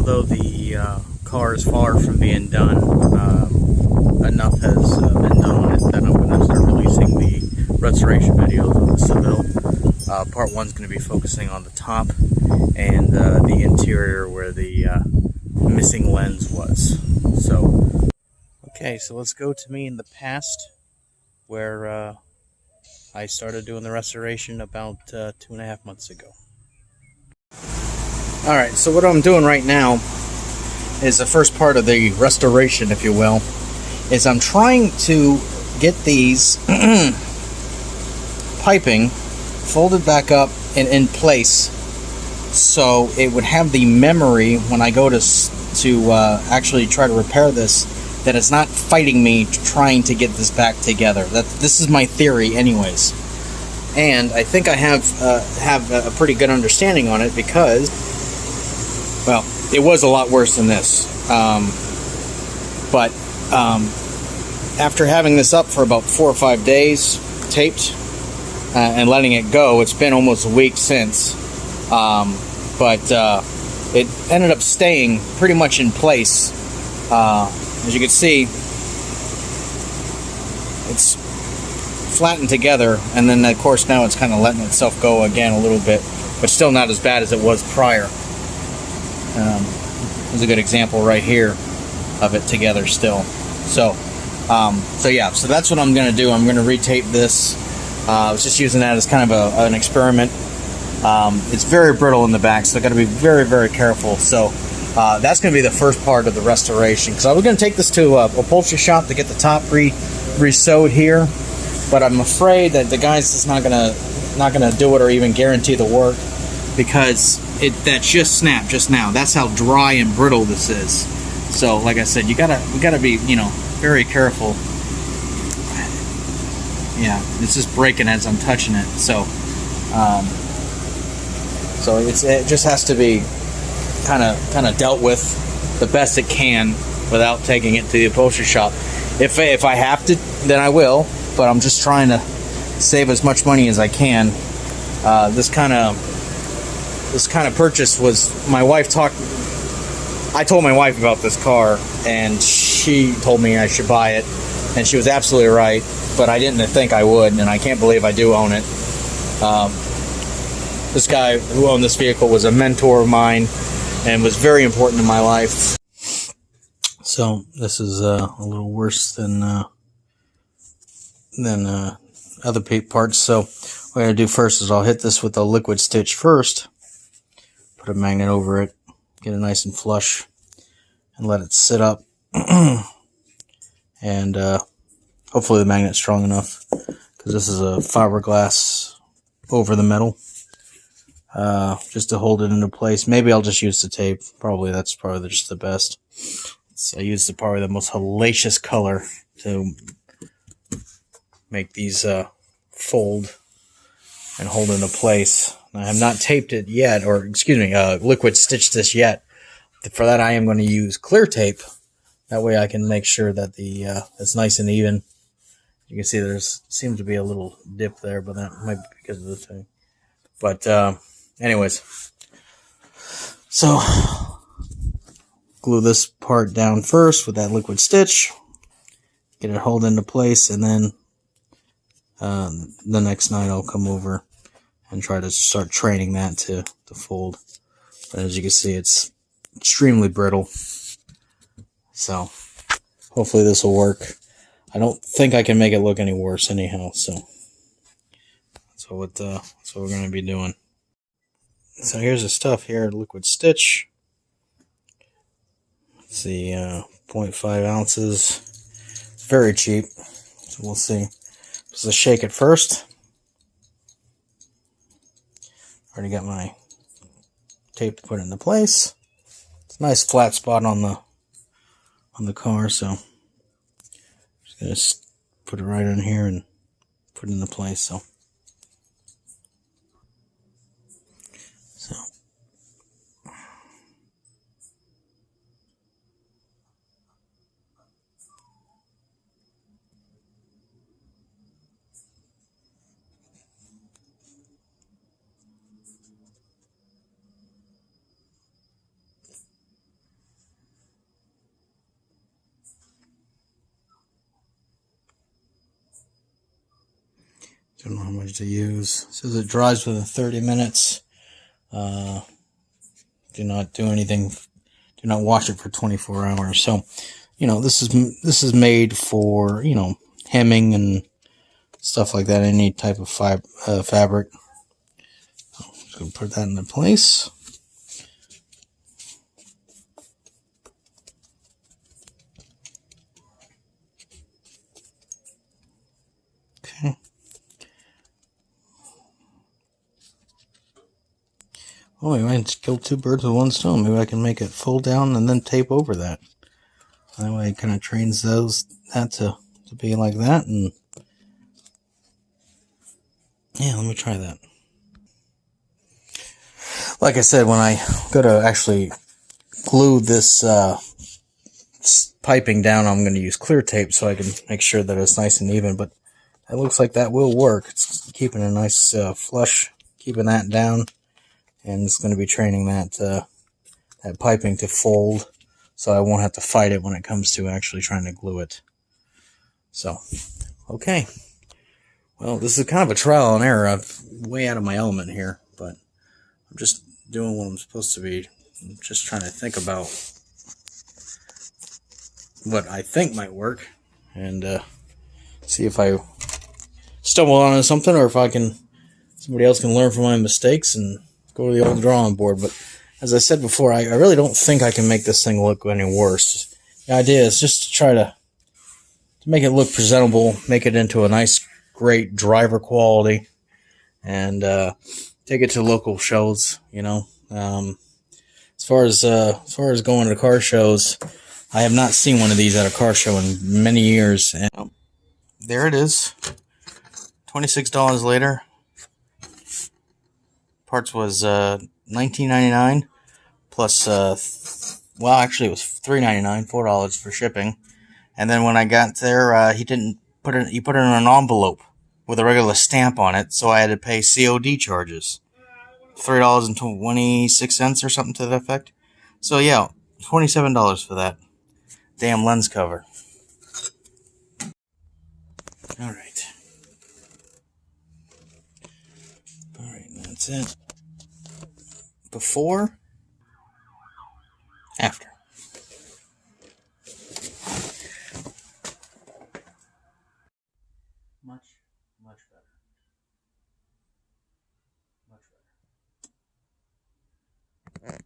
although the car is far from being done, enough has been done on it that I'm going to start releasing the restoration videos on the Seville. Part 1 is going to be focusing on the top and the interior where the missing lens was. So, okay, so let's go to me in the past where I started doing the restoration about 2.5 months ago. Alright, so what I'm doing right now is the first part of the restoration, if you will, is I'm trying to get these piping folded back up and in place so it would have the memory when I go to actually try to repair this, that it's not fighting me trying to get this back together. This is my theory anyways. And I think I have a pretty good understanding on it because, well, it was a lot worse than this. But after having this up for about 4 or 5 days, taped, and letting it go, it's been almost a week since. But it ended up staying pretty much in place. As you can see, it's flattened together, and then of course now it's kind of letting itself go again a little bit, but still not as bad as it was prior. There's a good example right here of it together still. So yeah, so that's what I'm going to do. I'm going to retape this. I was just using that as kind of an experiment. It's very brittle in the back, so I've got to be very, very careful. So that's going to be the first part of the restoration, because I was going to take this to a upholstery shop to get the top re-sewed here, but I'm afraid that the guy's just not gonna do it or even guarantee the work, because that just snapped just now. That's how dry and brittle this is. So like I said, we gotta be, very careful. Yeah, it's just breaking as I'm touching it. So it just has to be kind of dealt with the best it can without taking it to the upholstery shop. If I have to, then I will, but I'm just trying to save as much money as I can. This kind of purchase was, I told my wife about this car, and she told me I should buy it, and she was absolutely right, but I didn't think I would, and I can't believe I do own it. This guy who owned this vehicle was a mentor of mine and was very important in my life. So this is a little worse than other parts. So what I'm going to do first is I'll hit this with a liquid stitch first, put a magnet over it, get it nice and flush, and let it sit up. And hopefully the magnet's strong enough, because this is a fiberglass over the metal, just to hold it into place. Maybe I'll just use the tape. That's probably just the best. I used probably the most hellacious color to make these fold and hold into place. I have not taped it yet, or excuse me, liquid stitched this yet. For that, I am going to use clear tape. That way I can make sure that it's nice and even. You can see seems to be a little dip there, but that might be because of the thing. But anyways, so glue this part down first with that liquid stitch, get it hold into place, and then the next night I'll come over and try to start training that to fold. But as you can see, it's extremely brittle, so hopefully this will work. I don't think I can make it look any worse anyhow, so that's what we're going to be doing. So here's the stuff here, liquid stitch. Let's see, 0.5 ounces. It's very cheap, so we'll see. So shake it first. Already got my tape put into place. It's a nice flat spot on the car, so just gonna put it right in here and put it into place. So Don't know how much to use. It says it dries within 30 minutes. Do not do anything. Do not wash it for 24 hours. So, this is made for, hemming and stuff like that. Any type of fabric. Just gonna put that into place. Okay. Oh, we might kill two birds with one stone. Maybe I can make it fold down and then tape over that. That way it kind of trains that to be like that. And yeah, let me try that. Like I said, when I go to actually glue this piping down, I'm going to use clear tape so I can make sure that it's nice and even. But it looks like that will work. It's keeping a nice flush, keeping that down. And it's going to be training that piping to fold, so I won't have to fight it when it comes to actually trying to glue it. So, okay. Well, this is kind of a trial and error. I'm way out of my element here, but I'm just doing what I'm supposed to be. I'm just trying to think about what I think might work, and see if I stumble onto something, or if somebody else can learn from my mistakes and go to the old drawing board. But as I said before, I really don't think I can make this thing look any worse. The idea is just to try to make it look presentable, make it into a nice, great driver quality, and take it to local shows. As far as going to car shows, I have not seen one of these at a car show in many years. And there it is, $26 later. Parts was $19.99 plus well, actually it was $3.99, $4 for shipping. And then when I got there, he put it in an envelope with a regular stamp on it, so I had to pay COD charges, $3.26 or something to that effect. So yeah, $27 for that damn lens cover. All right, that's it. Before, after. Much better. Much better.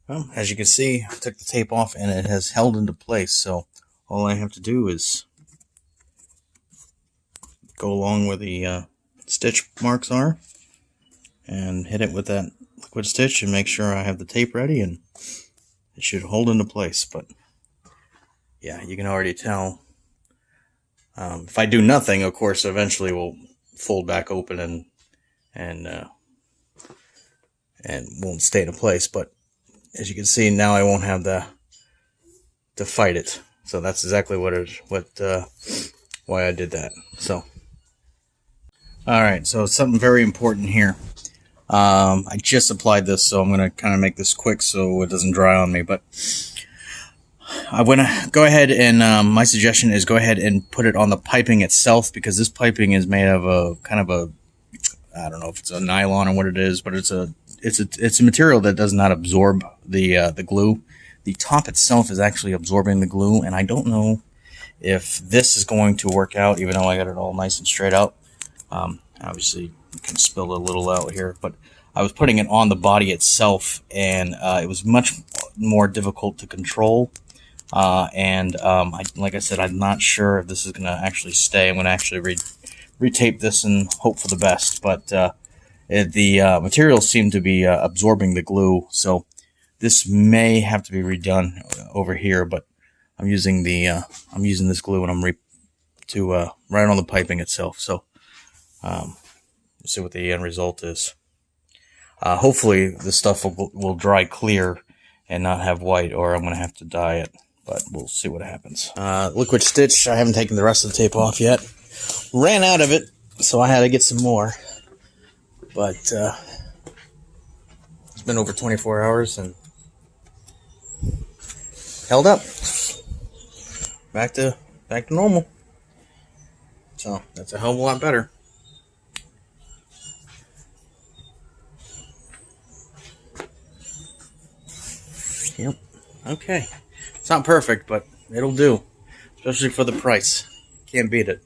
Well, as you can see, I took the tape off and it has held into place, so all I have to do is go along where the stitch marks are and hit it with that liquid stitch and make sure I have the tape ready, and it should hold into place. But yeah, you can already tell. If I do nothing, of course, eventually we'll fold back open and won't stay in place. But as you can see, now I won't have to fight it. So that's exactly why I did that. So, all right. So something very important here. I just applied this, so I'm going to kind of make this quick so it doesn't dry on me. But I'm going to go ahead and my suggestion is go ahead and put it on the piping itself, because this piping is made of a kind of a, I don't know if it's a nylon or what it is, but it's a material that does not absorb the glue. The top itself is actually absorbing the glue, and I don't know if this is going to work out, even though I got it all nice and straight out. Obviously, you can spill a little out here, but I was putting it on the body itself, and it was much more difficult to control. Like I said, I'm not sure if this is going to actually stay. I'm going to actually retape this and hope for the best. But the materials seem to be absorbing the glue, so this may have to be redone over here. But I'm using this glue, and I'm right on the piping itself. So we'll see what the end result is. Hopefully this stuff will dry clear and not have white, or I'm going to have to dye it. But we'll see what happens. Liquid stitch, I haven't taken the rest of the tape off yet. Ran out of it, so I had to get some more. But it's been over 24 hours and held up. Back to normal. So that's a hell of a lot better. Yep. Okay. It's not perfect, but it'll do. Especially for the price. Can't beat it.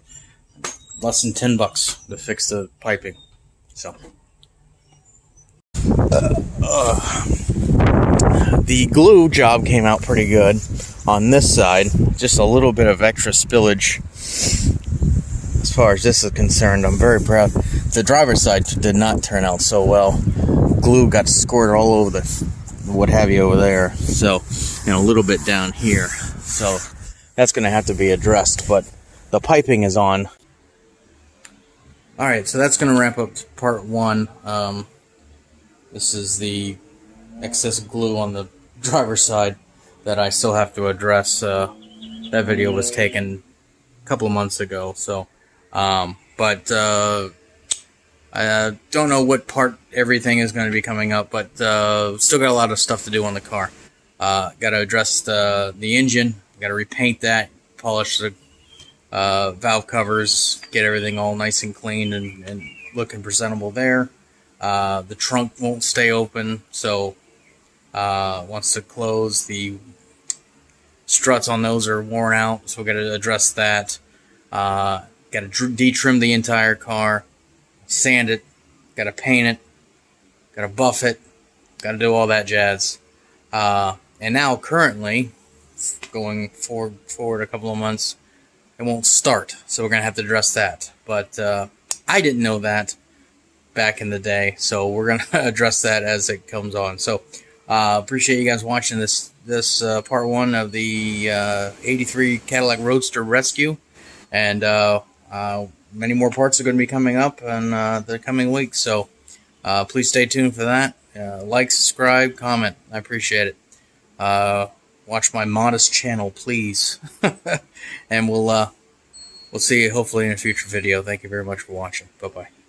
Less than $10 to fix the piping. So. The glue job came out pretty good on this side. Just a little bit of extra spillage. As far as this is concerned, I'm very proud. The driver's side did not turn out so well. Glue got squirted all over the what have you over there. So, and a little bit down here. So that's going to have to be addressed. But the piping is on. Alright, so that's going to wrap up part 1. This is the excess glue on the driver's side that I still have to address. That video was taken a couple of months ago, so I don't know what part everything is going to be coming up, but still got a lot of stuff to do on the car. Got to address the engine, got to repaint that, polish the valve covers, get everything all nice and clean and looking presentable there. The trunk won't stay open, so wants to close. The struts on those are worn out, so we got to address that. Got to detrim the entire car, sand it, got to paint it, got to buff it, got to do all that jazz. And now currently, going forward a couple of months, it won't start, so we're going to have to address that. But I didn't know that back in the day, so we're going to address that as it comes on. So appreciate you guys watching this part 1 of the 83 Cadillac Roadster Rescue, and many more parts are going to be coming up in the coming weeks, so please stay tuned for that. Like, subscribe, comment, I appreciate it. Watch my modest channel, please. And we'll see you hopefully in a future video. Thank you very much for watching. Bye-bye.